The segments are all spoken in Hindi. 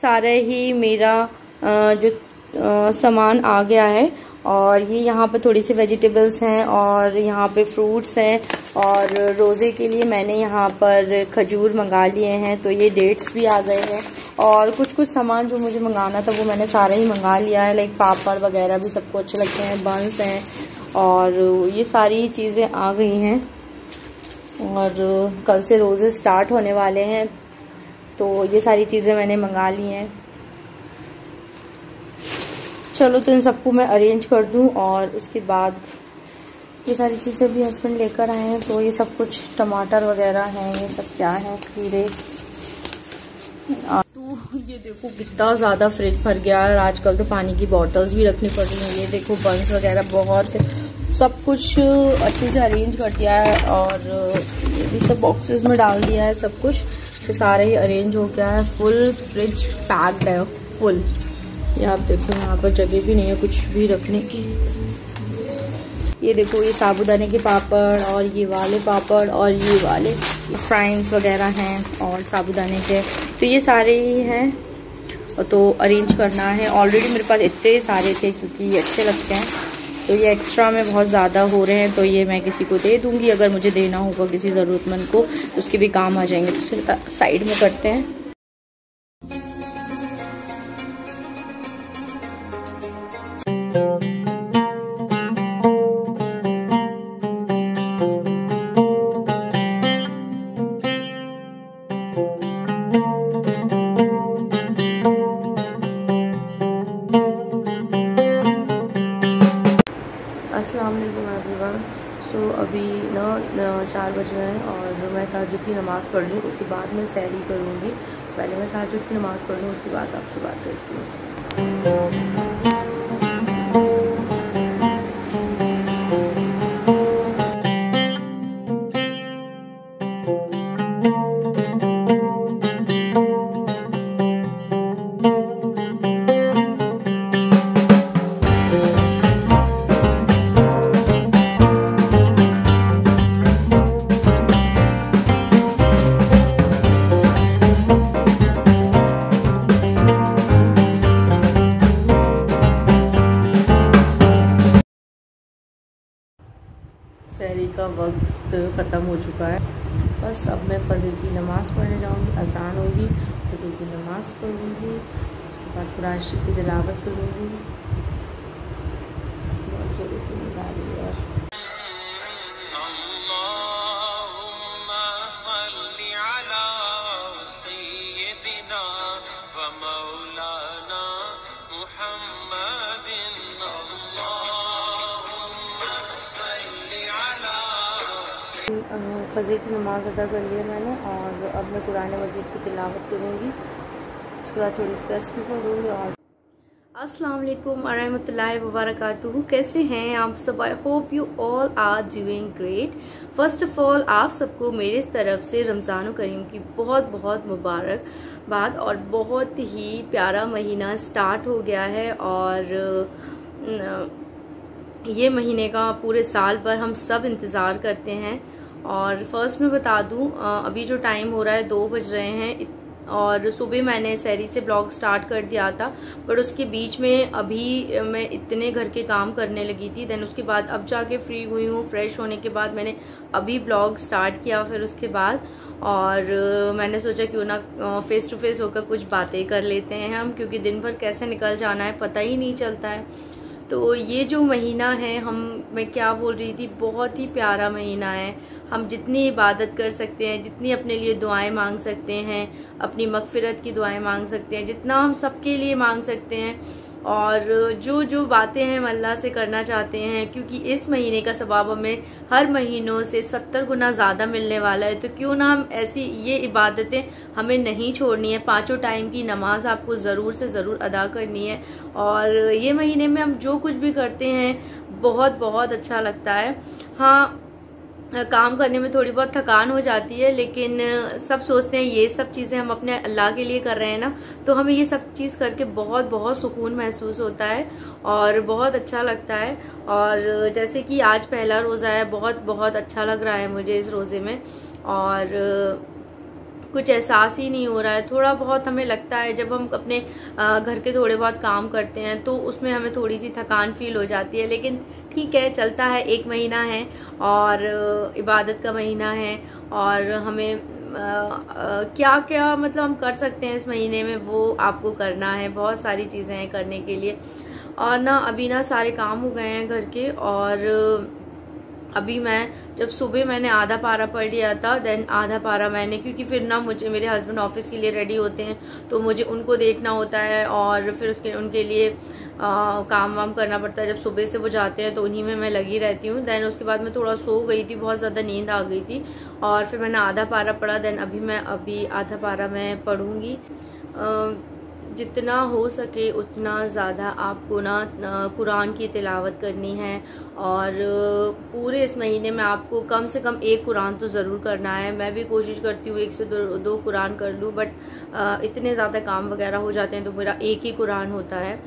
सारा ही मेरा जो सामान आ गया है। और ये यहाँ पे थोड़ी सी वेजिटेबल्स हैं और यहाँ पे फ्रूट्स हैं। और रोज़े के लिए मैंने यहाँ पर खजूर मंगा लिए हैं, तो ये डेट्स भी आ गए हैं। और कुछ सामान जो मुझे मंगाना था वो मैंने सारा ही मंगा लिया है, लाइक पापड़ वगैरह भी सबको अच्छे लगते हैं, बंस हैं, और ये सारी चीज़ें आ गई हैं। और कल से रोज़े स्टार्ट होने वाले हैं, तो ये सारी चीज़ें मैंने मंगा ली हैं। चलो तो इन सबको मैं अरेंज कर दूं। और उसके बाद ये सारी चीज़ें भी हस्बैंड लेकर आए हैं, तो ये सब कुछ टमाटर वगैरह हैं, ये सब क्या है, खीरे। तो ये देखो कितना ज़्यादा फ्रिज भर गया है। आजकल तो पानी की बॉटल्स भी रखनी पड़ रही हैं। ये देखो बंस वगैरह बहुत, सब कुछ अच्छे से अरेंज कर दिया है। और ये भी सब बॉक्सेस में डाल दिया है सब कुछ, तो सारा ही अरेंज हो गया है। फुल फ्रिज पैक्ड है, फुल। ये आप देखो यहाँ पर जगह भी नहीं है कुछ भी रखने की। ये देखो ये साबूदाने के पापड़ और ये वाले पापड़ और ये वाले फ्राइंग्स वगैरह हैं और साबूदाने के, तो ये सारे ही हैं। तो अरेंज करना है। ऑलरेडी मेरे पास इतने सारे थे क्योंकि ये अच्छे लगते हैं, तो ये एक्स्ट्रा में बहुत ज़्यादा हो रहे हैं, तो ये मैं किसी को दे दूँगी। अगर मुझे देना होगा किसी ज़रूरतमंद को तो उसके भी काम आ जाएंगे। तो साइड में करते हैं। अस्सलाम वालेकुम एवरीवन। सो अभी ना 4 बज रहे हैं और मैं तहज्जुद की नमाज़ पढ़ लूँ, उसके बाद मैं सहरी करूँगी। पहले मैं तहज्जुद की नमाज़ पढ़ लूँ, उसके बाद आपसे बात करती हूँ। सहरी का वक्त ख़त्म हो चुका है। बस अब मैं फजर की नमाज़ पढ़ने जाऊँगी। अज़ान होगी, फजर की नमाज़ पढ़ूँगी, उसके बाद कुरान शरीफ की तिलावत करूँगी। बहुत ज़ोर की नींद आ रही है यार। फजर की नमाज़ अदा कर लिया मैंने और अब मैं कुरान मजीद की तिलावत करूँगी। उसके बाद थोड़ी सी तस्बीह पढ़ूँगी। और अस्सलाम वालेकुम वरहमतुल्लाहि वबरकातुहू। कैसे हैं आप सब? I hope you all are doing great. First of all आप सबको मेरे तरफ से रमज़ान करीम की बहुत बहुत मुबारकबाद। और बहुत ही प्यारा महीना स्टार्ट हो गया है और ये महीने का पूरे साल भर हम सब इंतज़ार करते हैं। और फर्स्ट मैं बता दूं, अभी जो टाइम हो रहा है 2 बज रहे हैं और सुबह मैंने सहरी से ब्लॉग स्टार्ट कर दिया था, बट उसके बीच में अभी मैं इतने घर के काम करने लगी थी। देन उसके बाद अब जाके फ्री हुई हूँ। फ्रेश होने के बाद मैंने अभी ब्लॉग स्टार्ट किया फिर उसके बाद। और मैंने सोचा क्यों ना फेस टू फेस होकर कुछ बातें कर लेते हैं हम, क्योंकि दिन भर कैसे निकल जाना है पता ही नहीं चलता है। तो ये जो महीना है, मैं क्या बोल रही थी, बहुत ही प्यारा महीना है। हम जितनी इबादत कर सकते हैं, जितनी अपने लिए दुआएं मांग सकते हैं, अपनी मगफिरत की दुआएं मांग सकते हैं, जितना हम सबके लिए मांग सकते हैं। और जो जो बातें हम अल्लाह से करना चाहते हैं, क्योंकि इस महीने का सवाब हमें हर महीनों से 70 गुना ज़्यादा मिलने वाला है। तो क्यों ना हम ऐसी ये इबादतें हमें नहीं छोड़नी है। 5 टाइम की नमाज आपको ज़रूर से ज़रूर अदा करनी है। और ये महीने में हम जो कुछ भी करते हैं बहुत बहुत अच्छा लगता है। हाँ, काम करने में थोड़ी बहुत थकान हो जाती है, लेकिन सब सोचते हैं ये सब चीज़ें हम अपने अल्लाह के लिए कर रहे हैं ना, तो हमें ये सब चीज़ करके बहुत बहुत सुकून महसूस होता है और बहुत अच्छा लगता है। और जैसे कि आज पहला रोज़ा है, बहुत बहुत अच्छा लग रहा है मुझे इस रोज़े में। और कुछ एहसास ही नहीं हो रहा है। थोड़ा बहुत हमें लगता है जब हम अपने घर के थोड़े बहुत काम करते हैं तो उसमें हमें थोड़ी सी थकान फील हो जाती है, लेकिन ठीक है, चलता है। 1 महीना है और इबादत का महीना है, और हमें क्या क्या मतलब हम कर सकते हैं इस महीने में, वो आपको करना है। बहुत सारी चीज़ें हैं करने के लिए। और ना अभी ना सारे काम हो गए हैं घर के, और अभी मैं जब सुबह मैंने आधा पारा पढ़ लिया था, देन आधा पारा मैंने, क्योंकि फिर ना मुझे मेरे हस्बैंड ऑफिस के लिए रेडी होते हैं तो मुझे उनको देखना होता है, और फिर उसके उनके लिए काम वाम करना पड़ता है। जब सुबह से वो जाते हैं तो उन्हीं में मैं लगी रहती हूँ। देन उसके बाद मैं थोड़ा सो गई थी, बहुत ज़्यादा नींद आ गई थी, और फिर मैंने आधा पारा पढ़ा। देन अभी आधा पारा मैं पढ़ूँगी। जितना हो सके उतना ज़्यादा आपको ना कुरान की तिलावत करनी है, और पूरे इस महीने में आपको कम से कम 1 कुरान तो ज़रूर करना है। मैं भी कोशिश करती हूँ 1 से 2 कुरान कर लूँ, बट इतने ज़्यादा काम वगैरह हो जाते हैं तो मेरा 1 ही कुरान होता है।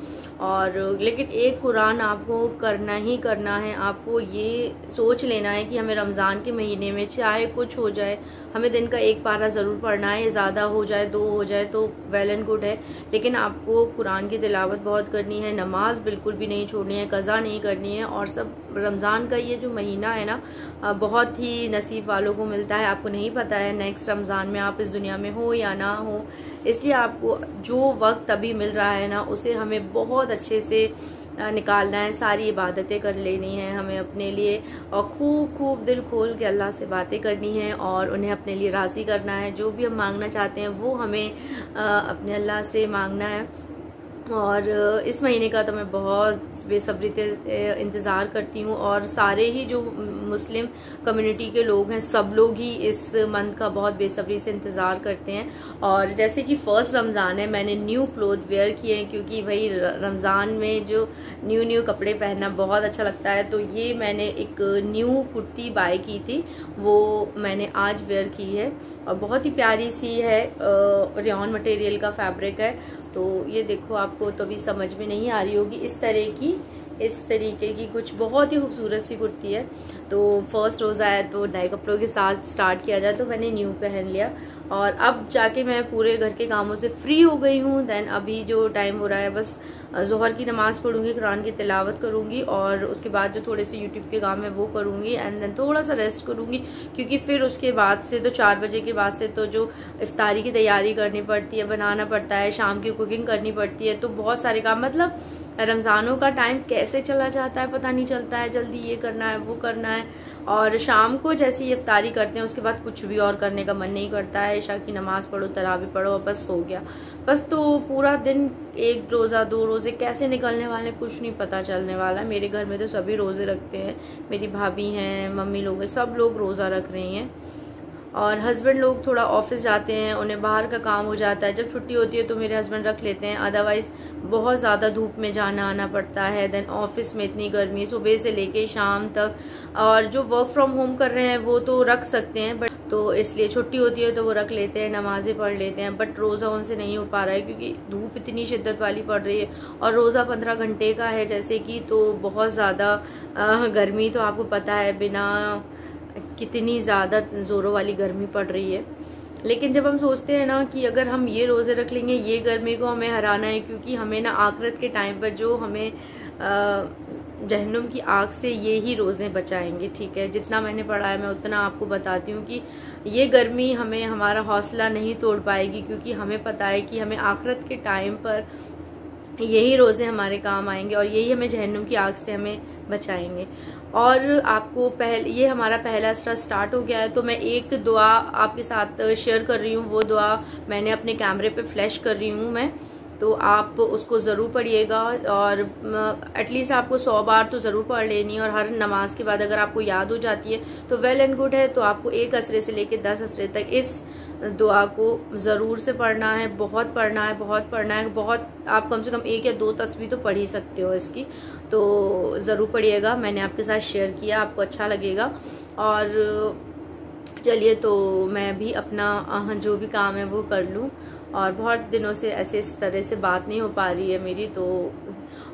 और लेकिन 1 कुरान आपको करना ही करना है। आपको ये सोच लेना है कि हमें रमज़ान के महीने में चाहे कुछ हो जाए, हमें दिन का 1 पारा ज़रूर पढ़ना है। ज़्यादा हो जाए, 2 हो जाए तो वेल एंड गुड है, लेकिन आपको कुरान की तिलावत बहुत करनी है। नमाज बिल्कुल भी नहीं छोड़नी है, कज़ा नहीं करनी है। और सब रमज़ान का ये जो महीना है ना, बहुत ही नसीब वालों को मिलता है। आपको नहीं पता है नेक्स्ट रमज़ान में आप इस दुनिया में हो या ना हो, इसलिए आपको जो वक्त अभी मिल रहा है ना, उसे हमें बहुत अच्छे से निकालना है। सारी इबादतें कर लेनी है हमें अपने लिए, और खूब खूब दिल खोल के अल्लाह से बातें करनी है, और उन्हें अपने लिए राज़ी करना है। जो भी हम मांगना चाहते हैं वो हमें अपने अल्लाह से मांगना है। और इस महीने का तो मैं बहुत बेसब्री से इंतज़ार करती हूँ, और सारे ही जो मुस्लिम कम्युनिटी के लोग हैं सब लोग ही इस मंथ का बहुत बेसब्री से इंतज़ार करते हैं। और जैसे कि फ़र्स्ट रमज़ान है, मैंने न्यू क्लोथ वेयर किए हैं, क्योंकि भाई रमज़ान में जो न्यू कपड़े पहनना बहुत अच्छा लगता है। तो ये मैंने एक न्यू कुर्ती बाय की थी, वो मैंने आज वेयर की है, और बहुत ही प्यारी सी है। रेयॉन मटेरियल का फैब्रिक है। तो ये देखो, आपको तो अभी समझ में नहीं आ रही होगी, इस तरीके की कुछ बहुत ही खूबसूरत सी कुर्ती है। तो फर्स्ट रोज़ा है तो नए कपड़ों के साथ स्टार्ट किया जाए, तो मैंने न्यू पहन लिया। और अब जाके मैं पूरे घर के कामों से फ्री हो गई हूँ। देन अभी जो टाइम हो रहा है, बस ज़ोहर की नमाज़ पढ़ूँगी, कुरान की तिलावत करूँगी, और उसके बाद जो थोड़े से यूट्यूब के काम है वो करूँगी, एंड देन थोड़ा सा रेस्ट करूँगी, क्योंकि फिर उसके बाद से तो 4 बजे के बाद से तो जो इफ्तारी की तैयारी करनी पड़ती है, बनाना पड़ता है, शाम की कुकिंग करनी पड़ती है, तो बहुत सारे काम, मतलब रमज़ानों का टाइम कैसे चला जाता है पता नहीं चलता है। जल्दी ये करना है, वो करना है, और शाम को जैसे ही इफ्तारी करते हैं उसके बाद कुछ भी और करने का मन नहीं करता है। इशा की नमाज़ पढ़ो, तरावी पढ़ो, बस हो गया। बस तो पूरा दिन 1 रोज़ा 2 रोज़े कैसे निकलने वाले कुछ नहीं पता चलने वाला है। मेरे घर में तो सभी रोज़े रखते हैं, मेरी भाभी हैं, मम्मी लोग हैं, सब लोग रोज़ा रख रही हैं। और हस्बैंड लोग थोड़ा ऑफिस जाते हैं, उन्हें बाहर का काम हो जाता है, जब छुट्टी होती है तो मेरे हस्बैंड रख लेते हैं, अदरवाइज़ बहुत ज़्यादा धूप में जाना आना पड़ता है। देन ऑफिस में इतनी गर्मी सुबह से लेके शाम तक, और जो वर्क फ्रॉम होम कर रहे हैं वो तो रख सकते हैं, बट तो इसलिए छुट्टी होती है तो वो रख लेते हैं, नमाज़ें पढ़ लेते हैं। बट रोज़ा उनसे नहीं हो पा रहा है, क्योंकि धूप इतनी शिद्दत वाली पड़ रही है, और रोज़ा 15 घंटे का है जैसे कि, तो बहुत ज़्यादा गर्मी तो आपको पता है बिना कितनी ज़्यादा ज़ोरों वाली गर्मी पड़ रही है। लेकिन जब हम सोचते हैं ना कि अगर हम ये रोज़े रख लेंगे, ये गर्मी को हमें हराना है, क्योंकि हमें ना आखिरत के टाइम पर जो हमें जहन्नुम की आग से ये ही रोज़े बचाएंगे। ठीक है, जितना मैंने पढ़ा है मैं उतना आपको बताती हूँ कि ये गर्मी हमें हमारा हौसला नहीं तोड़ पाएगी, क्योंकि हमें पता है कि हमें आखिरत के टाइम पर यही रोज़े हमारे काम आएंगे, और यही हमें जहन्नुम की आग से हमें बचाएंगे। और आपको ये हमारा पहला स्टार्ट हो गया है, तो मैं एक दुआ आपके साथ शेयर कर रही हूँ। वो दुआ मैंने अपने कैमरे पे फ्लैश कर रही हूँ मैं, तो आप उसको ज़रूर पढ़िएगा, और एटलीस्ट आपको 100 बार तो ज़रूर पढ़ लेनी है। और हर नमाज के बाद अगर आपको याद हो जाती है तो वेल एंड गुड है। तो आपको 1 असरे से लेकर 10 असरे तक इस दुआ को ज़रूर से पढ़ना है, बहुत पढ़ना है, बहुत पढ़ना है, बहुत। आप कम से कम 1 या 2 तस्बीह तो पढ़ ही सकते हो इसकी, तो ज़रूर पढ़िएगा। मैंने आपके साथ शेयर किया, आपको अच्छा लगेगा। और चलिए, तो मैं भी अपना जो भी काम है वो कर लूँ, और बहुत दिनों से ऐसे इस तरह से बात नहीं हो पा रही है मेरी, तो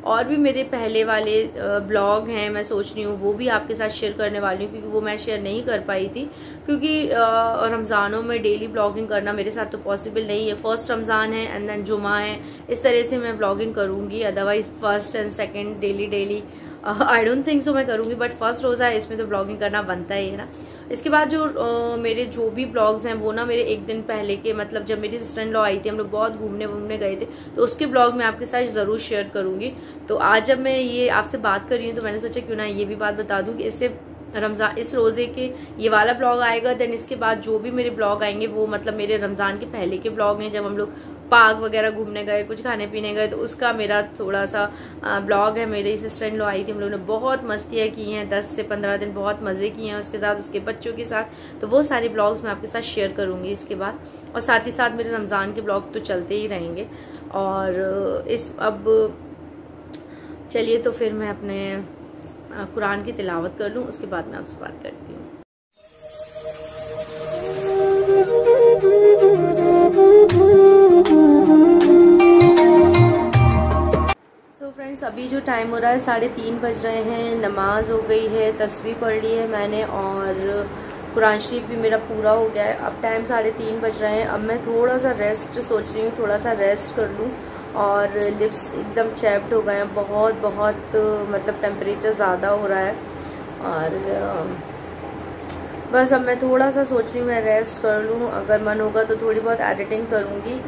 और भी मेरे पहले वाले ब्लॉग हैं, मैं सोच रही हूँ वो भी आपके साथ शेयर करने वाली हूँ, क्योंकि वो मैं शेयर नहीं कर पाई थी क्योंकि रमज़ानों में डेली ब्लॉगिंग करना मेरे साथ तो पॉसिबल नहीं है। फर्स्ट रमज़ान है एंड देन जुमा है, इस तरह से मैं ब्लॉगिंग करूँगी। Otherwise first and second daily I don't think so मैं करूँगी, बट फर्स्ट रोज़ा है, इसमें तो ब्लॉगिंग करना बनता ही है ना। इसके बाद जो मेरे जो भी ब्लॉग्स हैं वो ना मेरे एक दिन पहले के, मतलब जब मेरी सिस्टर इन लॉ आई थी, हम लोग बहुत घूमने गए थे, तो उसके ब्लॉग मैं आपके साथ ज़रूर शेयर करूँगी। तो आज जब मैं ये आपसे बात कर रही हूँ तो मैंने सोचा क्यों ना ये भी बात बता दूँ कि इससे रमज़ान इस रोज़े के ये वाला ब्लॉग आएगा, देन इसके बाद जो भी मेरे ब्लॉग आएंगे वो मतलब मेरे रमज़ान के पहले के ब्लॉग हैं, जब हम लोग पार्क वगैरह घूमने गए, कुछ खाने पीने गए, तो उसका मेरा थोड़ा सा ब्लॉग है। मेरी सिस्टर इन लॉ आई थी, हम लोगों ने बहुत मस्तियाँ की हैं, 10 से 15 दिन बहुत मज़े किए हैं उसके साथ, उसके बच्चों के साथ। तो वो सारे ब्लॉग्स मैं आपके साथ शेयर करूँगी इसके बाद, और साथ ही साथ मेरे रमज़ान के ब्लॉग तो चलते ही रहेंगे। और अब चलिए तो फिर मैं अपने कुरान की तिलावत कर लूँ, उसके बाद मैं आपसे बात करती हूँ। तो फ्रेंड्स अभी जो टाइम हो रहा है 3:30 बज रहे हैं, नमाज हो गई है, तस्बीह पढ़ ली है मैंने और कुरान शरीफ भी मेरा पूरा हो गया है। अब टाइम 3:30 बज रहे हैं। अब मैं थोड़ा सा रेस्ट सोच रही हूँ, थोड़ा सा रेस्ट कर लूँ। और लिप्स एकदम चैप्ड हो गए हैं, बहुत मतलब टेम्परेचर ज़्यादा हो रहा है। और बस अब मैं थोड़ा सा सोच रही हूँ मैं रेस्ट कर लूँ, अगर मन होगा तो थोड़ी बहुत एडिटिंग करूँगी।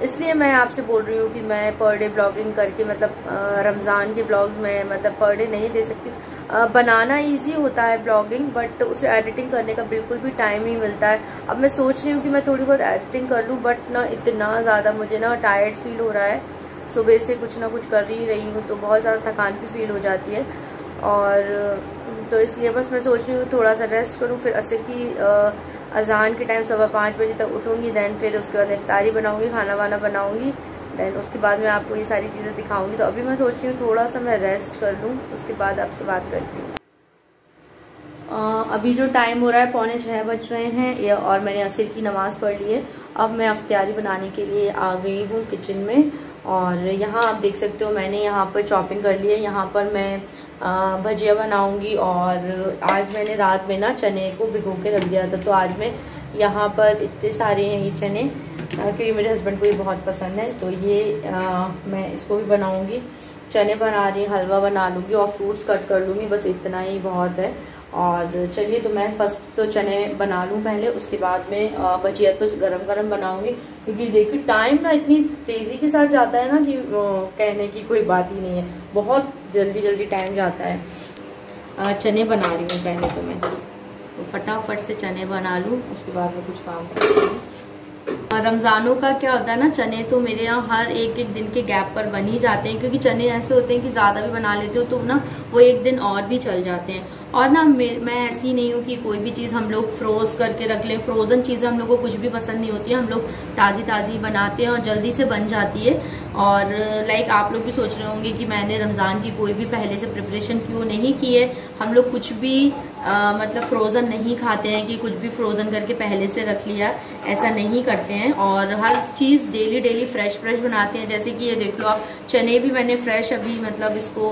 इसलिए मैं आपसे बोल रही हूँ कि मैं पर डे ब्लॉगिंग करके मतलब रमज़ान के ब्लॉग्स में मतलब पर डे नहीं दे सकती। बनाना इजी होता है ब्लॉगिंग, बट उसे एडिटिंग करने का बिल्कुल भी टाइम नहीं मिलता है। अब मैं सोच रही हूँ कि मैं थोड़ी बहुत एडिटिंग कर लूँ, बट ना इतना ज़्यादा मुझे ना टायर्ड फील हो रहा है। सुबह से कुछ ना कुछ कर ही रही हूँ तो बहुत ज़्यादा थकान भी फील हो जाती है। और तो इसलिए बस मैं सोच रही हूँ थोड़ा सा रेस्ट करूँ, फिर असर की अजान के टाइम 5:15 बजे तक उठूँगी, दैन फिर उसके बाद इफ्तारी बनाऊँगी, खाना वाना बनाऊँगी, दैन उसके बाद मैं आपको ये सारी चीज़ें दिखाऊंगी। तो अभी मैं सोच रही हूँ थोड़ा सा मैं रेस्ट कर लूँ, उसके बाद आपसे बात करती हूँ। अभी जो टाइम हो रहा है 5:45 बज रहे हैं और मैंने असर की नमाज़ पढ़ ली है। अब मैं इफ्तारी बनाने के लिए आ गई हूँ किचन में, और यहाँ आप देख सकते हो मैंने यहाँ पर चॉपिंग कर ली है। यहाँ पर मैं भजिया बनाऊंगी, और आज मैंने रात में ना चने को भिगो के रख दिया था, तो आज मैं यहाँ पर इतने सारे हैं ये चने, क्योंकि मेरे हस्बैंड को ये बहुत पसंद है, तो ये मैं इसको भी बनाऊंगी। चने बना रही, हलवा बना लूँगी और फ्रूट्स कट कर लूँगी, बस इतना ही बहुत है। और चलिए तो मैं फर्स्ट तो चने बना लूँ पहले, उसके बाद में भजिया तो गरम बनाऊंगी, क्योंकि देखिए टाइम ना इतनी तेज़ी के साथ जाता है ना कि कहने की कोई बात ही नहीं है, बहुत जल्दी टाइम जाता है। चने बना रही हूँ पहले तो मैं, तो फटाफट से चने बना लूँ, उसके बाद में कुछ काम करती हूँ। रमज़ानों का क्या होता है ना, चने तो मेरे यहाँ हर एक दिन के गैप पर बन ही जाते हैं, क्योंकि चने ऐसे होते हैं कि ज़्यादा भी बना लेते हो तो ना वो एक दिन और भी चल जाते हैं। और ना मैं ऐसी नहीं हूँ कि कोई भी चीज़ हम लोग फ्रोज करके रख लें। फ्रोज़न चीज़ें हम लोग को कुछ भी पसंद नहीं होती है, हम लोग ताज़ी बनाते हैं और जल्दी से बन जाती है। और लाइक आप लोग भी सोच रहे होंगे कि मैंने रमज़ान की कोई भी पहले से प्रिपरेशन क्यों नहीं की है। हम लोग कुछ भी मतलब फ्रोज़न नहीं खाते हैं कि कुछ भी फ्रोज़न करके पहले से रख लिया, ऐसा नहीं करते हैं। और हर चीज़ डेली फ्रेश बनाते हैं। जैसे कि ये देख लो आप, चने भी मैंने फ्रेश अभी मतलब इसको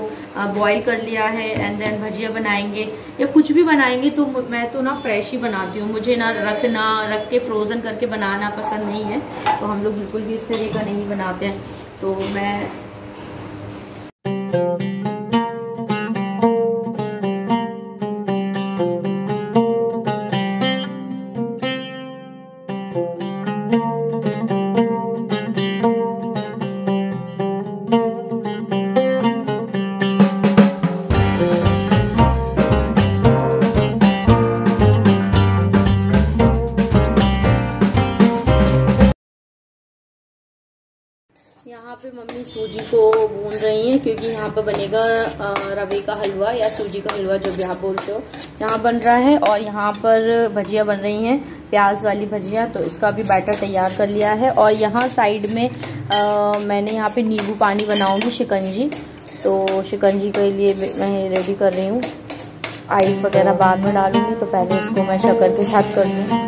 बॉईल कर लिया है, एंड देन भजिया बनाएंगे या कुछ भी बनाएंगे तो मैं तो ना फ्रेश ही बनाती हूँ, मुझे ना रख के फ्रोज़न करके बनाना पसंद नहीं है। तो हम लोग बिल्कुल भी इस तरह का नहीं बनाते हैं। तो मैं यहाँ पे मम्मी सूजी को भून रही हैं, क्योंकि यहाँ पर बनेगा रवे का हलवा या सूजी का हलवा जो भी आप बोलते हो, यहाँ बन रहा है। और यहाँ पर भजिया बन रही हैं, प्याज वाली भजिया, तो इसका भी बैटर तैयार कर लिया है। और यहाँ साइड में मैंने यहाँ पे नींबू पानी बनाऊंगी, शिकंजी। तो शिकंजी के लिए मैं रेडी कर रही हूँ, आइस वगैरह बाद में डालूंगी, तो पहले इसको मैं शक्कर के साथ कर लूँ।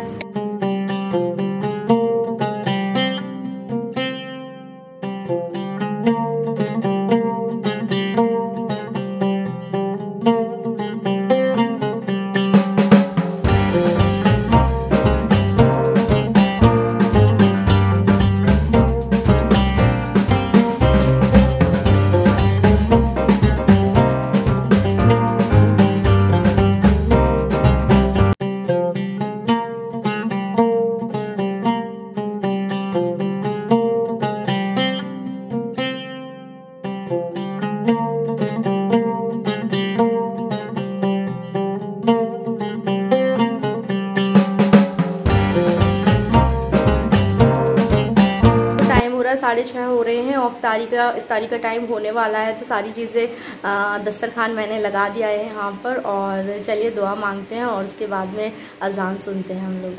पूरा 6:30 हो रहे हैं और इफ्तारी का टाइम होने वाला है। तो सारी चीज़ें दस्तरखान मैंने लगा दिया है यहाँ पर। और चलिए दुआ मांगते हैं और उसके बाद में अजान सुनते हैं हम लोग।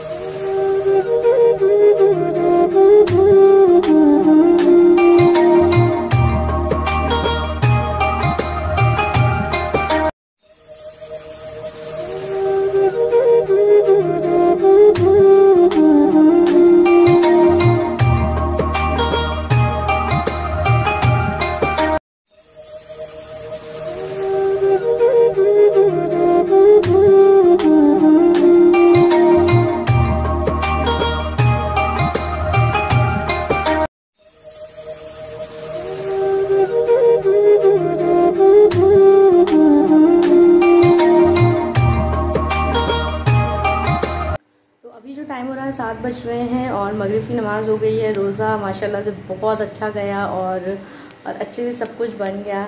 टाइम हो रहा है 7 बज रहे हैं और मगरिब की नमाज़ हो गई है। रोज़ा माशाल्लाह से बहुत अच्छा गया और अच्छे से सब कुछ बन गया।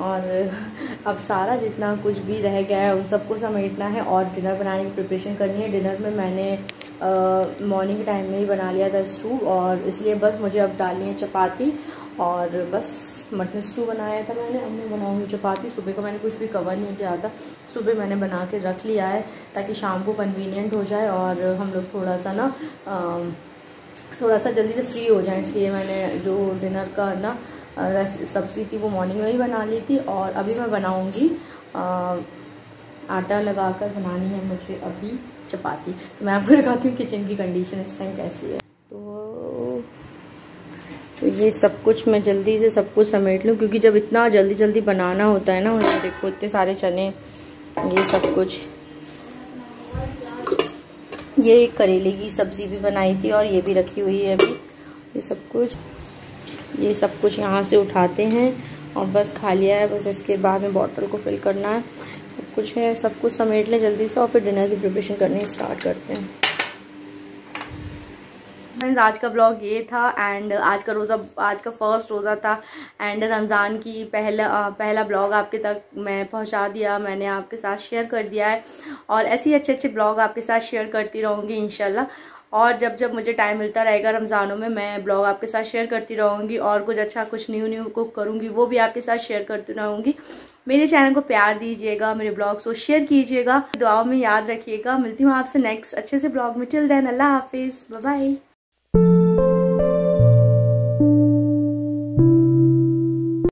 और अब सारा जितना कुछ भी रह गया है उन सबको समेटना है और डिनर बनाने की प्रिपरेशन करनी है। डिनर में मैंने मॉर्निंग के टाइम में ही बना लिया था स्टू, और इसलिए बस मुझे अब डालनी है चपाती। और बस मटन स्टू बनाया था मैंने, अब मैं बनाऊँगी चपाती। सुबह को मैंने कुछ भी कवर नहीं किया था, सुबह मैंने बना के रख लिया है ताकि शाम को कन्वीनियंट हो जाए और हम लोग थोड़ा सा जल्दी से फ्री हो जाए। इसलिए मैंने जो डिनर का ना सब्ज़ी थी वो मॉर्निंग में ही बना ली थी। और अभी मैं बनाऊँगी, आटा लगाकर बनानी है मुझे अभी चपाती। तो मैं आपको दिखाती हूँ किचन की कंडीशन इस टाइम कैसी है। तो ये सब कुछ मैं जल्दी से सब कुछ समेट लूँ, क्योंकि जब इतना जल्दी बनाना होता है ना, मुझे देखो इतने सारे चने, ये सब कुछ। ये करेले की सब्ज़ी भी बनाई थी और ये भी रखी हुई है अभी। ये सब कुछ यहाँ से उठाते हैं और बस खा लिया है। बस इसके बाद में बॉटल को फिल करना है, सब कुछ है। सब कुछ समेट लें जल्दी से और फिर डिनर की प्रिपरेशन करनी स्टार्ट करते हैं। आज का ब्लॉग ये था एंड आज का फर्स्ट रोज़ा था एंड रमज़ान की पहला ब्लॉग आपके तक मैं पहुंचा दिया, मैंने आपके साथ शेयर कर दिया है। और ऐसे ही अच्छे ब्लॉग आपके साथ शेयर करती रहूँगी इंशाल्लाह। और जब मुझे टाइम मिलता रहेगा रमज़ानों में मैं ब्लॉग आपके साथ शेयर करती रहूँगी और कुछ न्यू कुक करूँगी वो भी आपके साथ शेयर करती रहूँगी। मेरे चैनल को प्यार दीजिएगा, मेरे ब्लॉग्स को शेयर कीजिएगा, दुआओं में याद रखिएगा। मिलती हूँ आपसे नेक्स्ट अच्छे से ब्लॉग में। टिल देन अल्लाह हाफिज़, बाय बाय।